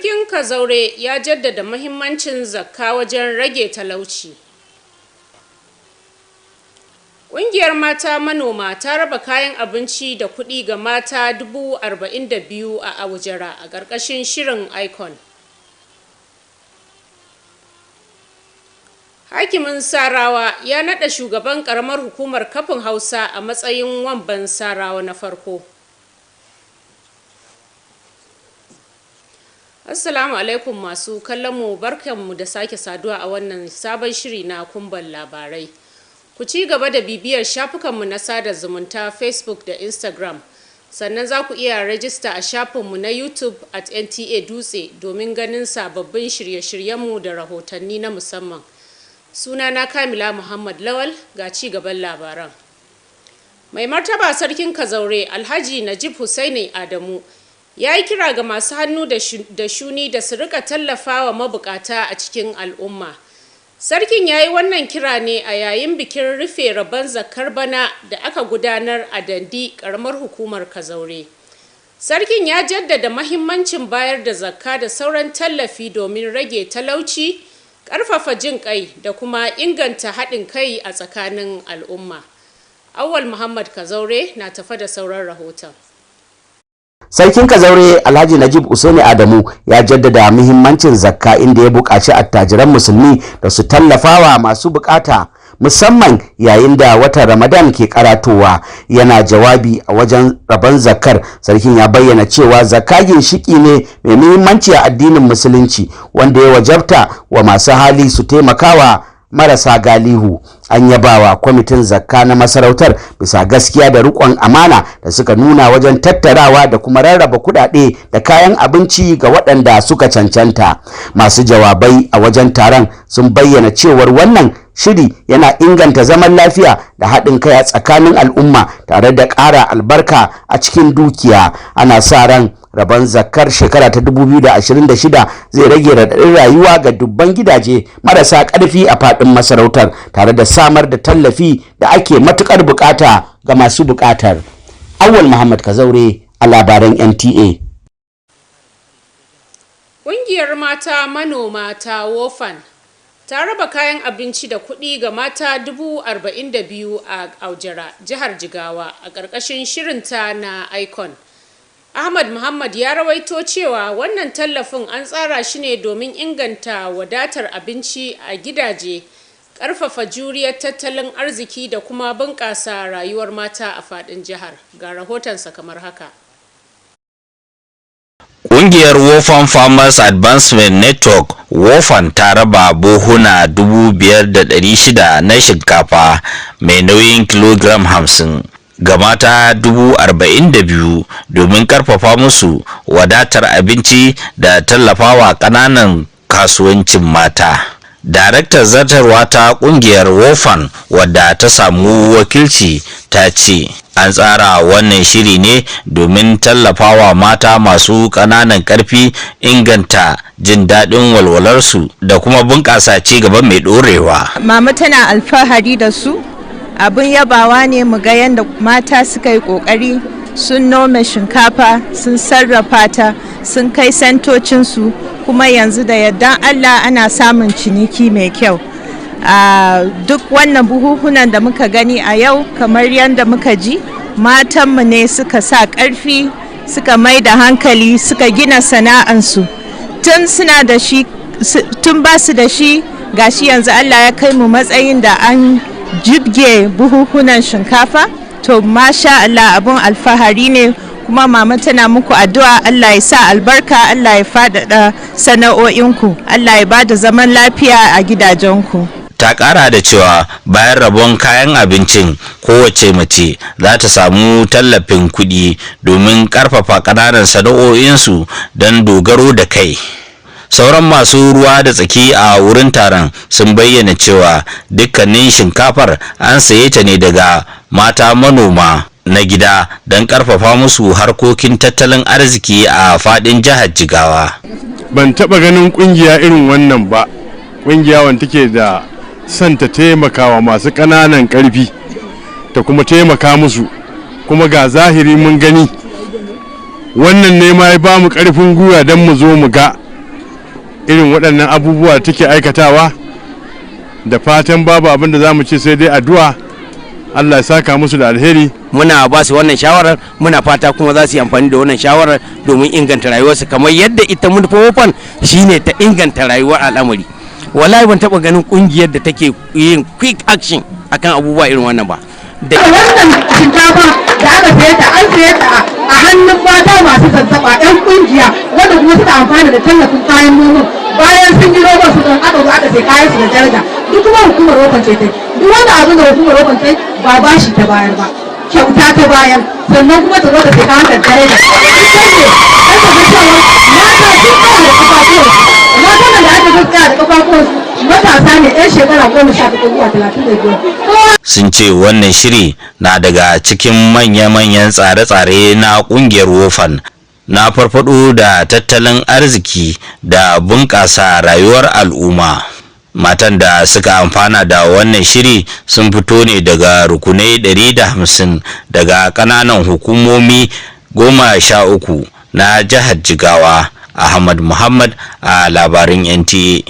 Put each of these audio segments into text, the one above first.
Sarkin Kazaure ya jaddada muhimmancin zakka wajen rage talauci. Ƙungiyar mata manoma ta raba kayan abinci da kuɗi ga mata 42,000 a Aujara a ƙarƙashin shirin Icon. Hakimin Sarawa ya naɗa shugaban ƙaramar hukumar kafin Hausa a matsayin wamban Sarawa na farko. Assalamu alaikum masu kallonmu, barkanmu da sake saduwa a wannan sabon shiri na kumban labarai. Ku ci gaba da bibiyar shafukanmu na sada zumunta Facebook da Instagram. Sannan za ku iya rajista a shafinmu na YouTube at Nta Dutse domin ganin sababbin shirye-shiryenmu da rahotanni na musamman. Sunana Kamila Muhammad Lawal, ga ci gaban labaran. Mai martaba Sarkin Kazaure Alhaji Najib Hussaini Adamu ya yi kira ga masu hannu da shuni da su rika tallafawa mabukata a cikin al'umma. Sarkin ya yi wannan kira ne a yayin bikin rufe rabon zakkar bana da aka gudanar a Dandi, ƙaramar hukumar Kazaure. Sarkin ya jaddada mahimmancin bayar da zakka da sauran tallafi domin rage talauci, ƙarfafa jin ƙai da kuma inganta haɗin kai a tsakanin al'umma. Awwal Muhammad Kazaure na tafa da sauran rahoton. Sarkin Kazaure Alhaji Najib Hussaini Adamu ya jaddada muhimmancin zakka, inda ya buƙaci attajiran musulmi da su tallafawa masu buƙata musamman yayin da watan Ramadan ke karatowa. Yana jawabi a wajen rabon zakkar, sarkin ya bayyana cewa zakka ginshiki ne mai muhimmanci a addinin musulunci, wanda ya wajabta wa masu hali su taimakawa marasa galihu. An yabawa kwamitin zakka na masarautar bisa gaskiya da riƙon amana da suka nuna wajen tattarawa da kuma rarraba kuɗaɗe da kayan abinci ga waɗanda suka cancanta. Masu jawabai a wajen taron sun bayyana cewar wannan shiri yana inganta zaman lafiya da haɗin kai a tsakanin al'umma tare da ƙara albarka a cikin dukiya. Ana sa ran rabon zakkar shekara ta 2026 zai rage raɗaɗin rayuwa ga dubban gidaje marasa ƙarfi a faɗin masarautar, tare da samar da tallafi da ake matuƙar buƙata ga masu buƙatar. Awwal Muhammad Kazaure a labaran NTA. Ƙungiyar mata manoma ta Wofan ta raba kayan abinci da kuɗi ga mata 42,000 a Aujara, jihar Jigawa a ƙarƙashin shirinta na Icon. Ahmad Muhammad ya rawaito cewa wannan tallafin an tsara shi ne domin inganta wadatar abinci a gidaje, ƙarfafa juriyar tattalin arziki da kuma bunƙasa rayuwar mata a faɗin jihar. Ga rahotonsa kamar haka. Ƙungiyar Wofan Farmers Advancement Network Wofan ta raba buhuna 5,600 na shinkafa mai nauyin kilogram 50 ga mata 42,000 domin karfafa musu wadatar abinci da tallafawa ƙananan kasuwancin mata. Daraktar zartarwa ta ƙungiyar Wofan, wadda ta samu wakilci, ta ce an tsara wannan shiri ne domin tallafawa mata masu ƙananan ƙarfi, inganta jin daɗin walwalarsu da kuma bunƙasa ci gaba mai ɗorewa. Mama tana alfahari da su, abin yabawa ne mu ga yadda mata suka yi ƙoƙari, sun nome shinkafa, sun sarrafa ta, sun kai santocinsu, kuma yanzu da yardan Allah ana samun ciniki mai kyau. Duk wannan buhuhunan da muka gani a yau, kamar yadda muka ji, matanmu ne suka sa ƙarfi, suka mai da hankali, suka gina sana'ansu tun suna da shi, tun ba su da shi, gashi yanzu Allah ya kai mu matsayin da an jibge buhuhunan shinkafa. To masha Allah, abun alfahari ne, kuma mama tana muku addu'a Allah ya sa albarka, Allah ya faɗaɗa sana'o'inku, Allah ya ba da zaman lafiya a gidajenku. Ta ƙara da cewa bayan rabon kayan abincin, kowace mace za ta samu tallafin kuɗi domin ƙarfafa ƙananan sana'o'insu don dogaro da kai. Sauran masu ruwa da tsaki a wurin taron sun bayyana cewa dukkanin shinkafar an saye ta ne daga mata manoma na gida don ƙarfafa musu harkokin tattalin arziki a faɗin jihar Jigawa. Ban taɓa ganin ƙungiya irin wannan ba, ƙungiya wanda take da son ta taimakawa masu ƙananan ƙarfi ta kuma taimaka musu, kuma ga zahiri mun gani wannan ne ma ya ba mu ƙarfin gwiwa don mu zo mu ga irin waɗannan abubuwa take aikatawa. Da fatan babu abin da za mu ce sai dai addu'a, Allah ya saka musu da alheri. Muna ba su wannan shawarar, muna fata kuma za su yi amfani da wannan shawarar domin inganta rayuwarsu kamar yadda ita munufofan shine ta inganta rayuwar al'amari. Wallahi ban taba ganin kungiyar da take yin quick action akan abubuwa irin wannan ba. Da wannan shinkafa da aka sayar da an sayar da a hannun mata masu zazzaba yan kungiya wanda kuma suka amfana da tallafin kayan noman, bayan sun yi roban su don aka zo aka sai kayan su da daraja, duk kuma hukumar roban ce tai, duk wanda abin da hukumar roban tai ba bashi ta bayar ba, kyauta ta bayar, sannan kuma ta zo da sai kayan da daraja. Matan da aka gaskaya da kafafuwansu matasa ne 'yan shekara 18 zuwa 35. Sun ce wannan shiri na daga cikin manya-manyan tsare-tsare na kungiyar wofan na farfado da tattalin arziki da bunƙasa rayuwar al'umma. Matan da suka amfana da wannan shiri sun fito ne daga rukunai 150 daga ƙananan hukumomi 13 na jihar Jigawa. Ahmad Muhammad a labarin NTA.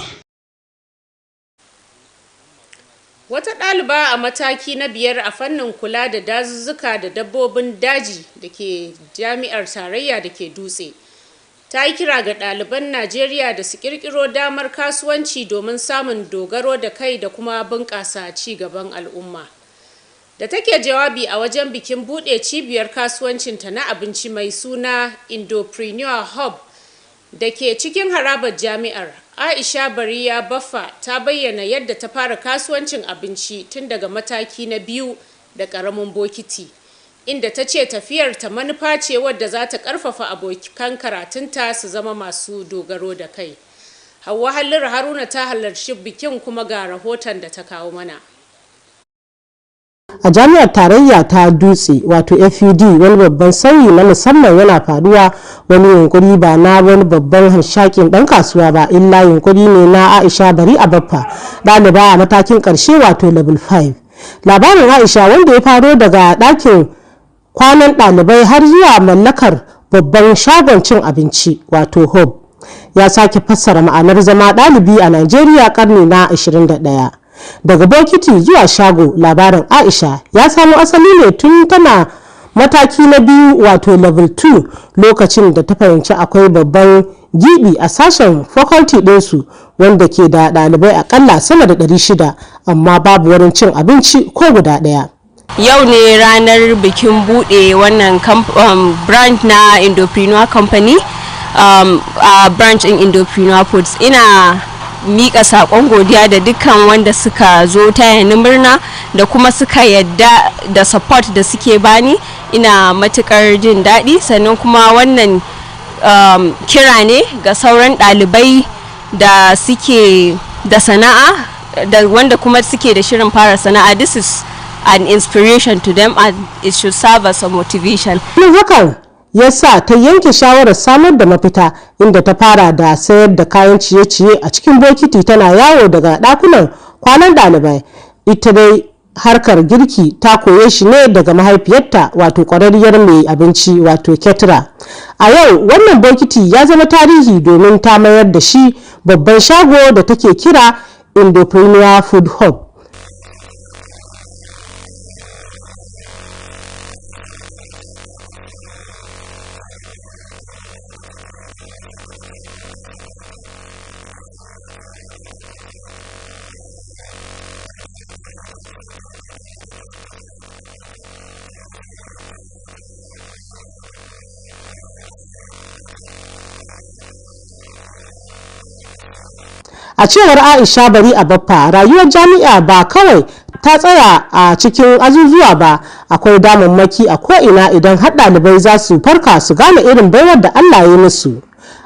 Wata ɗaliba a mataki na 5 a fannin kula da dazuzzuka da dabbobin daji da ke jami'ar tarayya da ke Dutse ta yi kira ga ɗaliban Najeriya da su ƙirƙiro damar kasuwanci domin samun dogaro da kai da kuma bunƙasa ci gaban al'umma. Da take jawabi a wajen bikin buɗe cibiyar kasuwancinta na abinci mai suna Indopreneur Hub da ke cikin harabar jami'ar, Aisha Bariya Baffa ta bayyana yadda ta fara kasuwancin abinci tun daga mataki na 2 da ƙaramin bokiti, inda ta ce tafiyar ta manufa ce wadda za ta ƙarfafa abokan karatunta su zama masu dogaro da kai. Hauwa Halliru Haruna ta halarci bikin kuma ga rahoton da ta kawo mana. A jami'ar tarayya ta Dutse wato FUD, wani babban sauyi na musamman yana faruwa, wani yunkuri ba na wani babban hanshakin dan kasuwa ba, illa yunkuri ne na Aisha Bariya Baffa, ɗaliba a matakin ƙarshe wato level 5. Labarin Aisha, wanda ya faro daga ɗakin kwanan ɗalibai har zuwa mallakar babban shagon cin abinci wato hub, ya sake fassara ma'anar zama ɗalibi a Najeriya ƙarni na 21. Daga bokiti zuwa shago, labarin Aisha ya samo asali ne tun tana mataki na 2 wato level 2, lokacin da ta fahimci akwai babban gibi a sashen faculty ɗinsu wanda ke da ɗalibai akalla sama da 600, amma babu wurin cin abinci ko guda ɗaya. Yau ne ranar bikin buɗe wannan branch na Indopreneur Company, a branch in Indopreneur Foods. Ina mika sakon godiya da dukkan wanda suka zo taya ni murna da kuma suka yadda da support da suke bani. Ina matukar jin daɗi, sannan kuma wannan kira ne ga sauran ɗalibai da suke da sana'a da wanda kuma suke da shirin fara sana'a. This is an inspiration to them and it should serve as a motivation. Hakan ya sa ta yanke shawarar samar da mafita, inda ta fara da sayar da kayan ciye-ciye a cikin bokiti, tana yawo daga ɗakunan kwanan ɗalibai. Ita dai harkar girki ta koye shi ne daga mahaifiyarta wato ƙwararriyar mai abinci wato ketera. A yau wannan bokiti ya zama tarihi domin ta mayar da shi babban shago da take kira Indopreneur Food Hub. A cewar Aisha Bariya Baffa, rayuwar jami'a ba kawai ta tsaya a cikin azuzuwa ba, akwai damammaki a ko'ina idan har ɗalibai za su farka su gane irin baiwar da Allah ya musu.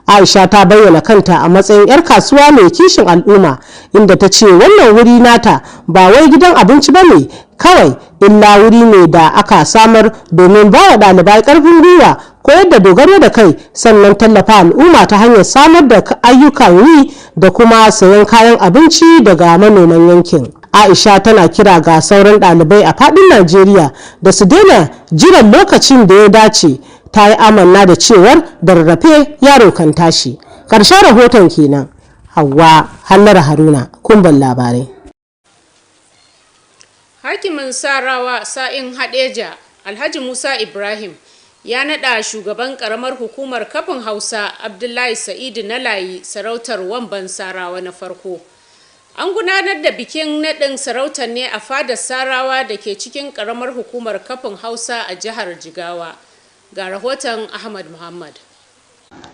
Aisha ta bayyana kanta a matsayin 'yar kasuwa mai kishin al'umma, inda ta ce wannan wuri nata ba wai gidan abinci ba ne kawai, illa wuri ne da aka samar domin ba wa ɗalibai ƙarfin gwiwa, koyar da dogaro da kai, sannan tallafa al'umma ta hanyar samar da ayyukan yi da kuma sayan kayan abinci daga manoman yankin. Aisha tana kira ga sauran ɗalibai a faɗin Najeriya da su daina jiran lokacin da ya dace. Ta yi amanna da cewar da rarrafe yaro kan tashi. Ƙarshen rahoton kenan. Hauwa Hallar Haruna, kumban labarai. Hakimin Sarawa Sa'in Hadeja Alhaji Musa Ibrahim ya naɗa shugaban ƙaramar hukumar kafin Hausa Abdullahi Sa'idu na layi sarautar Wamban Sarawa na farko. An gudanar da bikin naɗin sarautar ne a fadar Sarawa da ke cikin ƙaramar hukumar kafin Hausa a jihar Jigawa. Ga rahoton Ahmad Muhammad.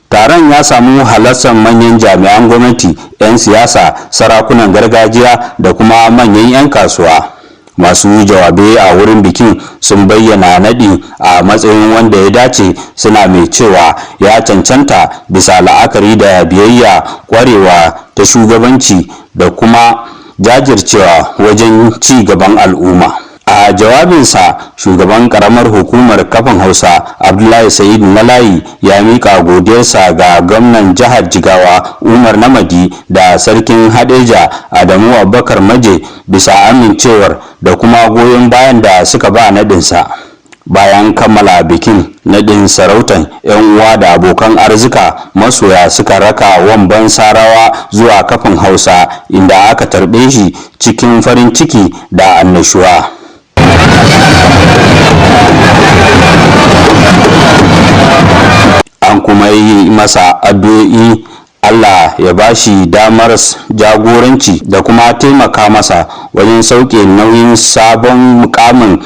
Taron ya samu halartar manyan jami'an gwamnati, 'yan siyasa, sarakunan gargajiya da kuma manyan 'yan kasuwa. Masu jawabai a wurin bikin sun bayyana naɗi a matsayin wanda ya dace, suna mai cewa ya cancanta bisa la'akari da biyayya, ƙwarewa ta shugabanci da kuma jajircewa wajen ci gaban al'umma. A jawabinsa, shugaban karamar hukumar kafin Hausa Abdullahi Sa'idu na layi ya mika godiyarsa ga gwamnan jihar Jigawa Umar Namadi da sarkin Hadeja Adamu Abubakar Maje bisa amincewar da kuma goyon bayan da suka ba nadinsa. Bayan kammala bikin nadin sarautan, 'yan uwa da abokan arzika masoya suka raka Wamban Sarawa zuwa kafin Hausa, inda aka tarbe shi cikin farin ciki da annashuwa. An kuma yi masa addu'o'i Allah ya bashi damar jagoranci da kuma taimaka masa wajen sauke nauyin sabon mukamin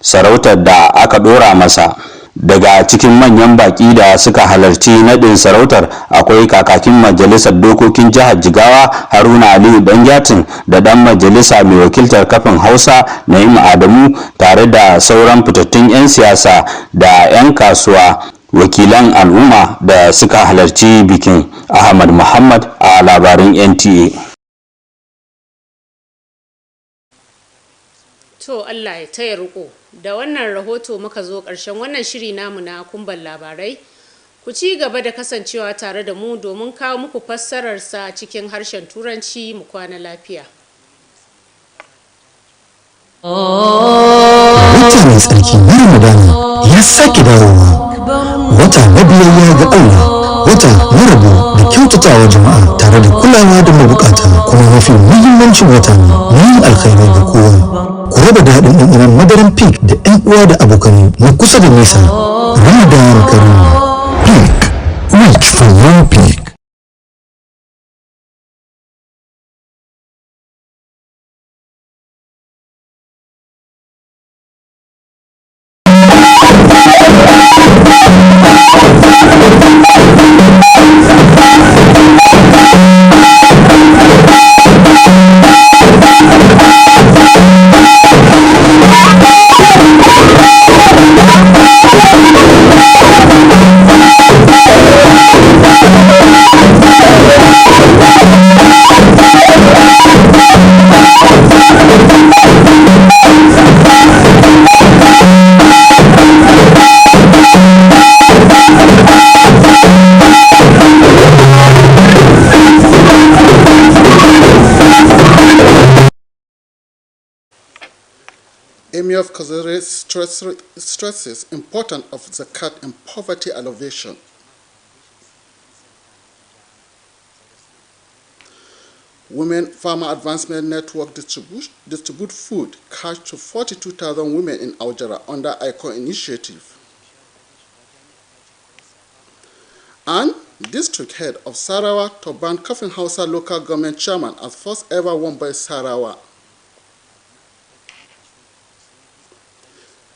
sarautar da aka dora masa. Daga cikin manyan baki da suka halarci nadin sarautar akwai kakakin majalisar dokokin jihar Jigawa Haruna Aliyu Danjatin da dan majalisa mai wakiltar kafin Hausa Na'im Adamu, tare da sauran fitattun 'yan siyasa da 'yan kasuwa, wakilan al'umma da suka halarci bikin. Ahmad Muhammad a labarin NTA. To Allah ya taya riko. Da wannan rahoto muka zo ƙarshen wannan shiri namu na kumban labarai. Ku ci gaba da kasancewa tare da mu domin kawo muku fassararsa cikin harshen Turanci. Mu kwana lafiya. Wata mai tsarki na Ramadana ya sake dawowa. Wata na biyayya ga Allah, wata na rabo da kyautatawa jama'a tare da kulawa da mabukata, kuma mafi muhimmancin wata ne na yin alkhairai ga kowa. Ku raba daɗin ɗanɗanon madaran pig da 'yan uwa da abokanai na kusa da nesa. Ramadan Karim. Pig, rich for young pig. Emir of Kazare stresses importance of zakat and poverty alleviation. Women Farmer Advancement Network distribute food cash to 42,000 women in Aujara under ICON initiative. And District Head of Sarawak to ban Kafin Hausa Local Government Chairman as first ever won by Sarawak.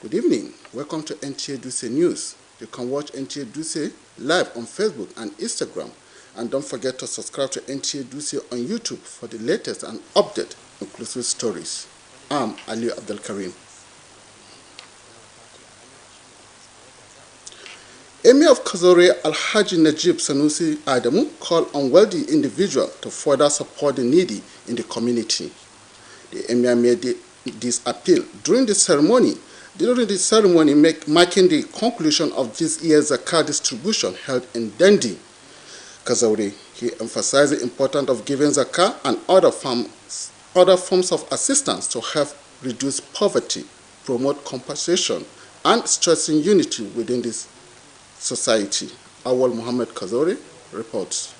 Good evening. Welcome to Nta Dutse News. You can watch Nta Dutse live on Facebook and Instagram. And don't forget to subscribe to Nta Dutse on YouTube for the latest and updated inclusive stories. I'm Ali Abdul Karim. Emir of Kazore Alhaji Najib Sanusi Adamu called on wealthy individuals to further support the needy in the community. The Emir made this appeal during the ceremony marking the conclusion of this year's zakat distribution held in Dundee, Kazauri. He emphasized the importance of giving zakat and other forms of assistance to help reduce poverty, promote compensation, and strengthen unity within this society. Awal Muhammad Kazauri reports.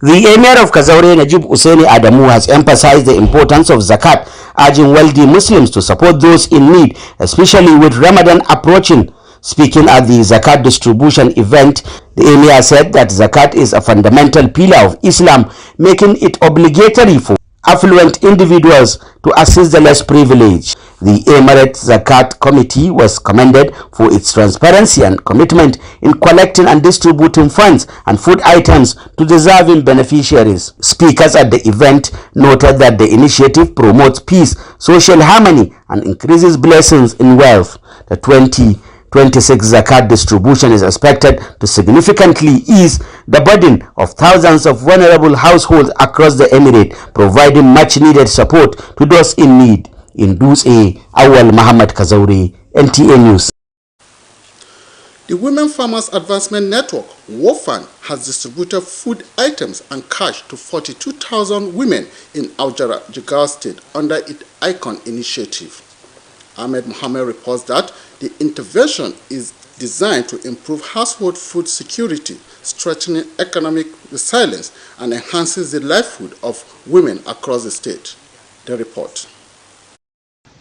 The Emir of Kazaure, Najib Usaini Adamu, has emphasized the importance of zakat, urging wealthy Muslims to support those in need, especially with Ramadan approaching. Speaking at the zakat distribution event, the Emir said that zakat is a fundamental pillar of Islam, making it obligatory for affluent individuals to assist the less privileged. The Emirate Zakat Committee was commended for its transparency and commitment in collecting and distributing funds and food items to deserving beneficiaries. Speakers at the event noted that the initiative promotes peace, social harmony, and increases blessings in wealth. The 2026 Zakat distribution is expected to significantly ease the burden of thousands of vulnerable households across the Emirate, providing much-needed support to those in need. In Dutse, Awal Muhammad Kazaure, NTA News. The Women Farmers Advancement Network, WOFAN, has distributed food items and cash to 42,000 women in Aujara, Jigawa State under its ICON initiative. Ahmed Mohammed reports that the intervention is designed to improve household food security, strengthening economic resilience, and enhances the livelihood of women across the state. The report.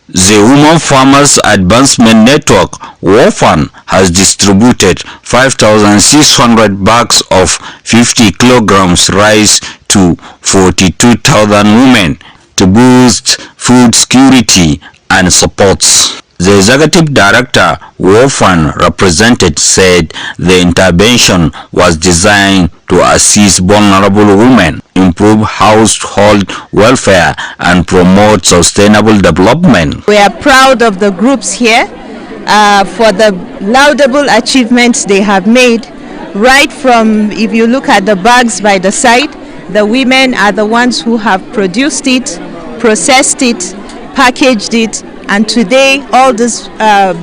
The Women Farmers Advancement Network, WOFAN, has distributed 5,600 bags of 50 kilograms rice to 42,000 women to boost food security and supports. The executive director, WOFAN represented, said the intervention was designed to assist vulnerable women, improve household welfare, and promote sustainable development. We are proud of the groups here for the laudable achievements they have made. Right from, if you look at the bags by the side, the women are the ones who have produced it, processed it, packaged it, and today all these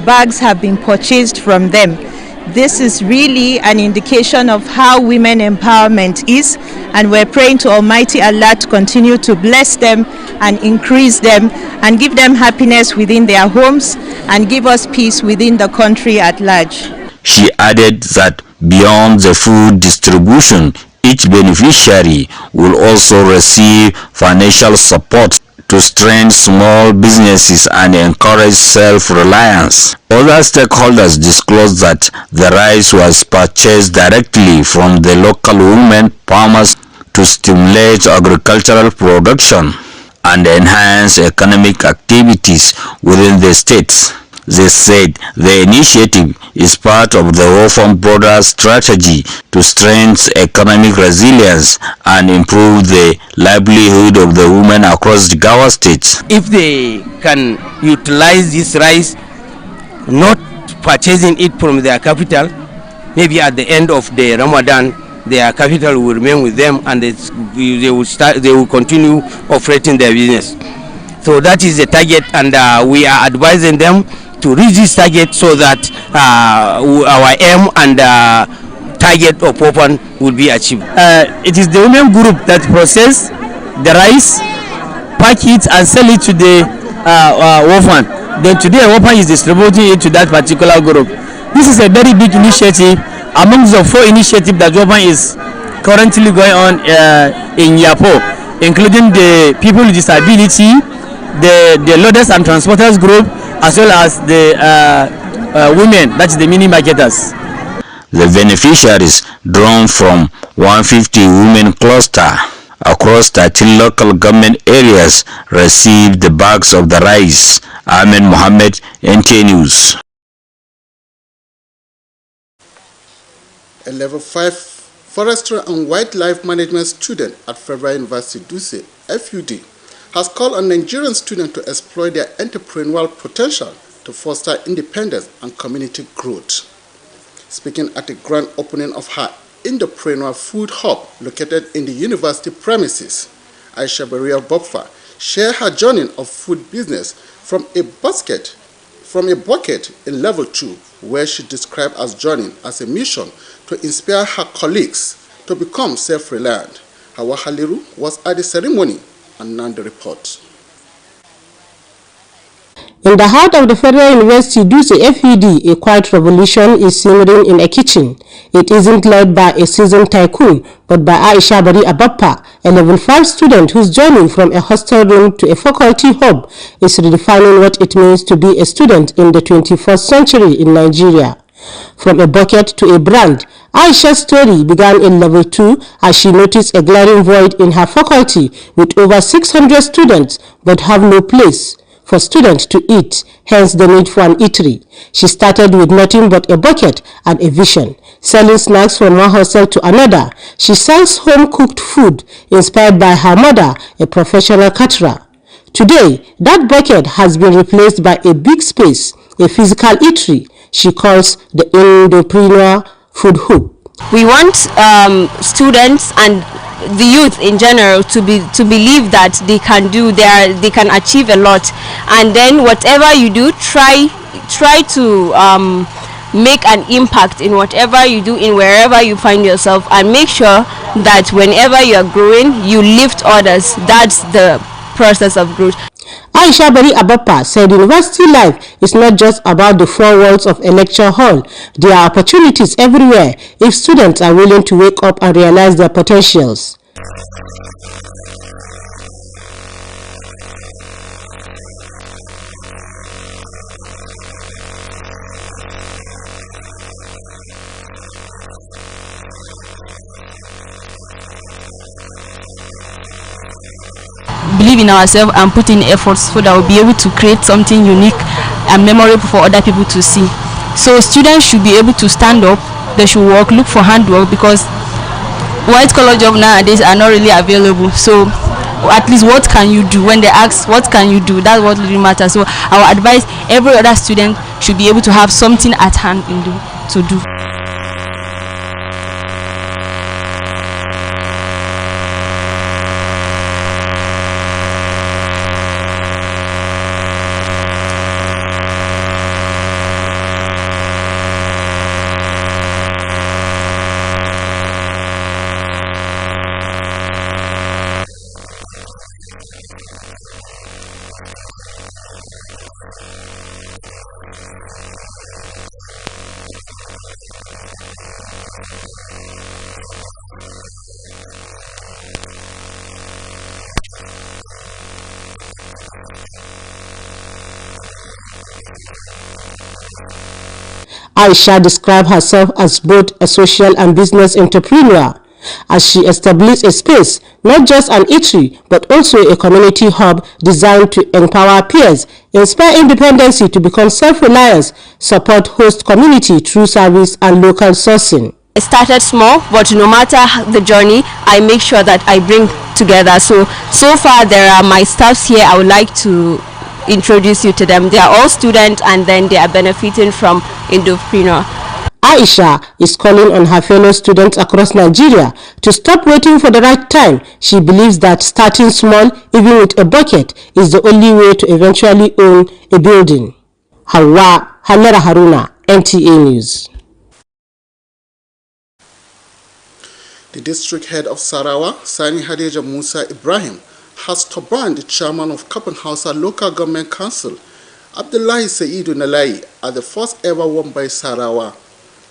bags have been purchased from them. This is really an indication of how women empowerment is, and we're praying to Almighty Allah to continue to bless them and increase them and give them happiness within their homes and give us peace within the country at large. She added that beyond the food distribution, each beneficiary will also receive financial support to strengthen small businesses and encourage self-reliance. Other stakeholders disclosed that the rice was purchased directly from the local women farmers to stimulate agricultural production and enhance economic activities within the states. They said the initiative is part of the WOFAN broader strategy to strengthen economic resilience and improve the livelihood of the women across the Jigawa State. If they can utilize this rice, not purchasing it from their capital, maybe at the end of the Ramadan, their capital will remain with them and they will continue operating their business. So that is the target, and we are advising them to reach this target so that our aim and target of WOFAN will be achieved. It is the women group that process the rice, pack it and sell it to the WOFAN. Then today WOFAN is distributing it to that particular group. This is a very big initiative among the 4 initiatives that WOFAN is currently going on in Yapo, including the people with disability, the loaders and transporters group, as well as the women, that's the mini marketers. The beneficiaries, drawn from 150 women cluster across 13 local government areas, received the bags of the rice. Ahmed Mohammed, NTA News. A level 5 forestry and wildlife management student at Federal University Dutse, FUD, has called on Nigerian students to exploit their entrepreneurial potential to foster independence and community growth. Speaking at the grand opening of her entrepreneurial food hub located in the university premises, Aisha Beria Bopfa shared her journey of food business from a bucket in level 2, where she described as joining as a mission to inspire her colleagues to become self-reliant. Hawa Haliru was at the ceremony and now the report. In the heart of the Federal University Dutse FUD, a quiet revolution is simmering in a kitchen. It isn't led by a seasoned tycoon, but by Aisha Bari Abappa, a level 5 student whose journey from a hostel room to a faculty hub is redefining what it means to be a student in the 21st century in Nigeria. From a bucket to a brand, Aisha's story began in level 2 as she noticed a glaring void in her faculty with over 600 students but have no place for students to eat, hence the need for an eatery. She started with nothing but a bucket and a vision, selling snacks from one hostel to another. She sells home-cooked food inspired by her mother, a professional caterer. Today, that bucket has been replaced by a big space, a physical eatery she calls the Indopreneur Food Hub. We want students and the youth in general to believe that they can achieve a lot, and then whatever you do, try to make an impact in whatever you do, in wherever you find yourself, and make sure that whenever you are growing, you lift others. That's the process of growth. Aisha Bari Abappa said university life is not just about the four walls of a lecture hall. There are opportunities everywhere if students are willing to wake up and realize their potentials. Believe in ourselves and put in efforts so that we'll be able to create something unique and memorable for other people to see. So students should be able to stand up, they should work, look for handwork, because white collar jobs nowadays are not really available. So at least what can you do? When they ask what can you do, that's what really matters. So our advice, every other student should be able to have something at hand to do. Aisha described herself as both a social and business entrepreneur, as she established a space, not just an eatery, but also a community hub designed to empower peers, inspire independency to become self-reliant, support host community through service and local sourcing. I started small, but no matter the journey, I make sure that I bring together. So far there are my staffs here. I would like to introduce you to them. They are all students and then they are benefiting from Indopreneur. Aisha is calling on her fellow students across Nigeria to stop waiting for the right time. She believes that starting small, even with a bucket, is the only way to eventually own a building. Hawa Hanera Haruna, NTA News. The district head of Sarawa, Sani Hadeja Musa Ibrahim, has turbaned the chairman of Kapanhausa Local Government Council, Abdullahi Saidu Nalai, as the first ever one by Sarawa.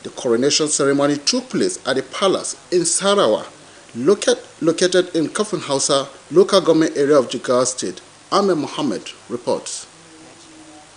The coronation ceremony took place at the palace in Sarawa, located in Kapanhausa Local Government area of Jigawa State. Ahmed Mohammed reports.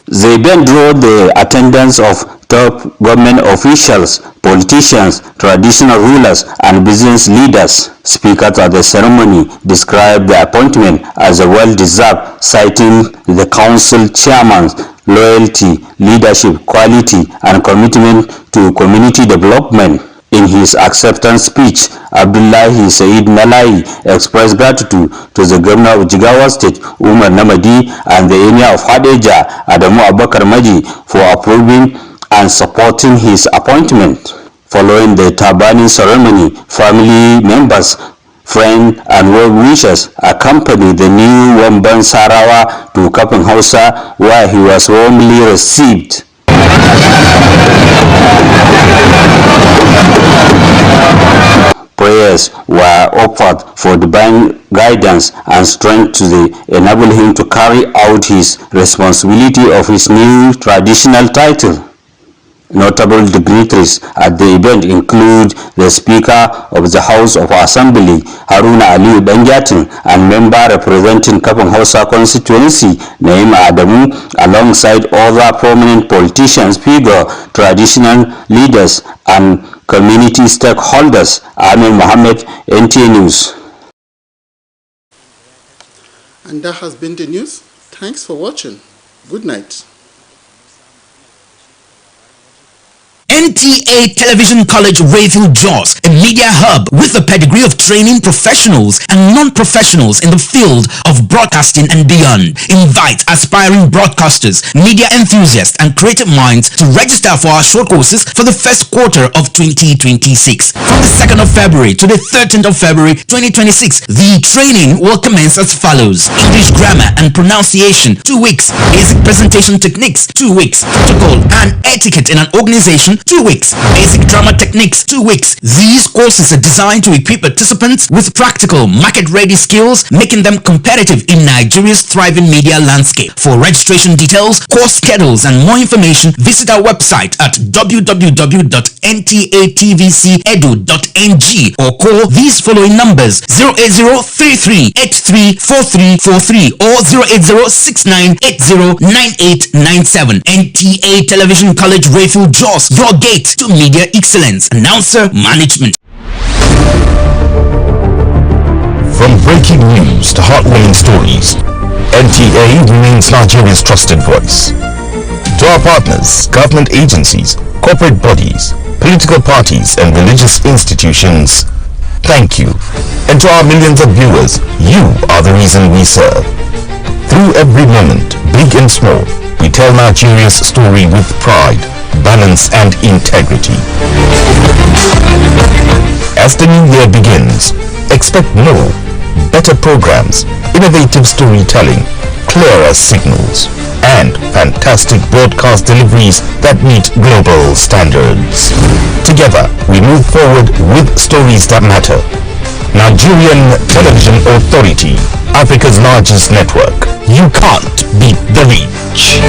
The event drew the attendance of top government officials, politicians, traditional rulers, and business leaders. Speakers at the ceremony described the appointment as a well-deserved, citing the council chairman's loyalty, leadership, quality, and commitment to community development. In his acceptance speech, Abdullahi Said Nalai expressed gratitude to the governor of Jigawa State, Umar Namadi, and the emir of Hadeja, Adamu Abakar Maji, for approving and supporting his appointment. Following the turbaning ceremony, family members, friends, and well-wishers accompanied the new Wamban Sarawa to Kapanhausa, where he was warmly received. Prayers were offered for divine guidance and strength to enable him to carry out his responsibility of his new traditional title. Notable dignitaries at the event include the Speaker of the House of Assembly, Haruna Aliyu Danjatin, and member representing Kafin Hausa constituency, Naima Adamu, alongside other prominent politicians, figures, traditional leaders, and community stakeholders. Amir Mohammed, NTA News. And that has been the news. Thanks for watching. Good night. Nta Television College Rayfield Jos, a media hub with a pedigree of training professionals and non-professionals in the field of broadcasting and beyond, invites aspiring broadcasters, media enthusiasts, and creative minds to register for our short courses for the first quarter of 2026. From the 2nd of February to the 13th of February 2026, the training will commence as follows: English grammar and pronunciation, 2 weeks; basic presentation techniques, 2 weeks; protocol and etiquette in an organization, 2 weeks; basic drama techniques, 2 weeks. These courses are designed to equip participants with practical, market-ready skills, making them competitive in Nigeria's thriving media landscape. For registration details, course schedules, and more information, visit our website at www.ntatvcedu.ng or call these following numbers: 08033834343 or 08069809897. Nta Television College Rayfield Jos, your gate to media excellence. Announcer Management. From breaking news to heartwarming stories, NTA remains Nigeria's trusted voice. To our partners, government agencies, corporate bodies, political parties, and religious institutions, thank you. And to our millions of viewers, you are the reason we serve. Through every moment, big and small, we tell Nigeria's story with pride, balance, and integrity. As the new year begins, expect more, better programs, innovative storytelling, clearer signals, and fantastic broadcast deliveries that meet global standards. Together, we move forward with stories that matter. Nigerian Television Authority, Africa's largest network. You can't beat the reach.